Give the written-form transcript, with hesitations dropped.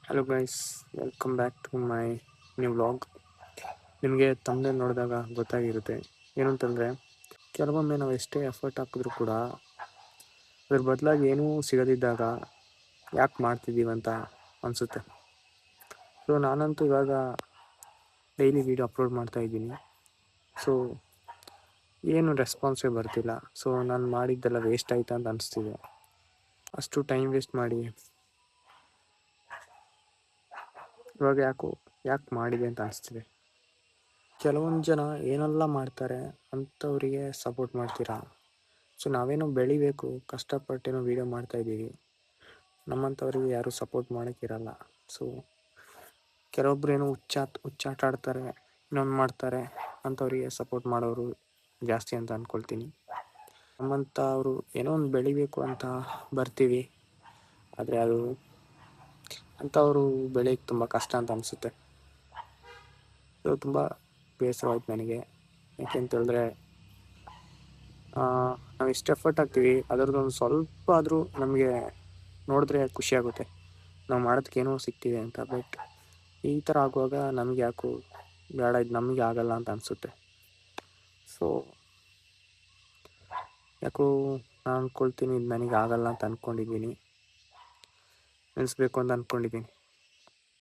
Hello guys, welcome back to my new vlog. ನಿಮಗೆ ತಮ್ಮನೇಲಿ ನೋಡಿದಾಗ ಗೊತ್ತಾಗಿರುತ್ತೆ ಏನಂತಂದರೆ, ಕೆಲವೊಮ್ಮೆ ನಾವು ಎಷ್ಟೇ ಎಫರ್ಟ್ ಹಾಕಿದ್ರೂ ಕೂಡ ಅದ್ರ ಬದಲಾಗಿ ಏನೂ ಸಿಗದಿದ್ದಾಗ ಯಾಕೆ ಮಾಡ್ತಿದ್ದೀವಿ ಅಂತ ಅನಿಸುತ್ತೆ. ಸೊ ನಾನಂತೂ ಇವಾಗ ಡೈಲಿ ವೀಡಿಯೋ ಅಪ್ಲೋಡ್ ಮಾಡ್ತಾಯಿದ್ದೀನಿ. ಸೊ ಏನು ರೆಸ್ಪಾನ್ಸೇ ಬರ್ತಿಲ್ಲ. ಸೊ ನಾನು ಮಾಡಿದ್ದೆಲ್ಲ ವೇಸ್ಟ್ ಆಯ್ತಾ ಅಂತ ಅನಿಸ್ತಿದೆ. ಅಷ್ಟು ಟೈಮ್ ವೇಸ್ಟ್ ಮಾಡಿ ಇವಾಗ ಯಾಕೆ ಮಾಡಿದೆ ಅಂತ ಅನಿಸ್ತಿದೆ. ಕೆಲವೊಂದು ಜನ ಏನೆಲ್ಲ ಮಾಡ್ತಾರೆ ಅಂಥವರಿಗೆ ಸಪೋರ್ಟ್ ಮಾಡ್ತೀರಾ. ಸೊ ನಾವೇನೋ ಬೆಳಿಬೇಕು, ಕಷ್ಟಪಟ್ಟೇನೋ ವೀಡಿಯೋ ಮಾಡ್ತಾಯಿದ್ದೀವಿ, ನಮ್ಮಂಥವ್ರಿಗೆ ಯಾರೂ ಸಪೋರ್ಟ್ ಮಾಡೋಕ್ಕಿರಲ್ಲ. ಸೊ ಕೆಲವೊಬ್ರು ಏನೋ ಹುಚ್ಚಾಟ ಆಡ್ತಾರೆ, ಇನ್ನೊಂದು ಮಾಡ್ತಾರೆ, ಅಂಥವ್ರಿಗೆ ಸಪೋರ್ಟ್ ಮಾಡೋರು ಜಾಸ್ತಿ ಅಂತ ಅಂದ್ಕೊಳ್ತೀನಿ. ನಮ್ಮಂಥವ್ರು ಏನೋ ಒಂದು ಬೆಳಿಬೇಕು ಅಂತ ಬರ್ತೀವಿ, ಆದರೆ ಅದು ಅಂಥವರು ಬೆಳೆಯೋಕ್ಕೆ ತುಂಬ ಕಷ್ಟ ಅಂತ ಅನಿಸುತ್ತೆ. ಸೊ ತುಂಬ ಬೇಸರವಾಯ್ತು ನನಗೆ. ಯಾಕೆಂತೇಳಿದ್ರೆ ನಾವು ಎಷ್ಟು ಎಫರ್ಟ್ ಹಾಕ್ತೀವಿ ಅದರದ್ದೊಂದು ಸ್ವಲ್ಪ ಆದರೂ ನಮಗೆ ನೋಡಿದ್ರೆ ಖುಷಿಯಾಗುತ್ತೆ, ನಾವು ಮಾಡೋದಕ್ಕೇನೋ ಸಿಗ್ತಿದೆ ಅಂತ. ಬಟ್ ಈ ಥರ ಆಗುವಾಗ ನಮಗೆ ಯಾಕೋ ಬೇಡ, ಇದು ನಮಗೆ ಆಗಲ್ಲ ಅಂತ ಅನಿಸುತ್ತೆ. ಸೊ ಯಾಕೋ ನಾನು ಅಂದ್ಕೊಳ್ತೀನಿ, ಇದು ನನಗೆ ಆಗಲ್ಲ ಅಂತ ಅಂದ್ಕೊಂಡಿದ್ದೀನಿ, ನಿಲ್ಲಿಸ್ಬೇಕು ಅಂತ ಅಂದ್ಕೊಂಡಿದ್ದೀನಿ.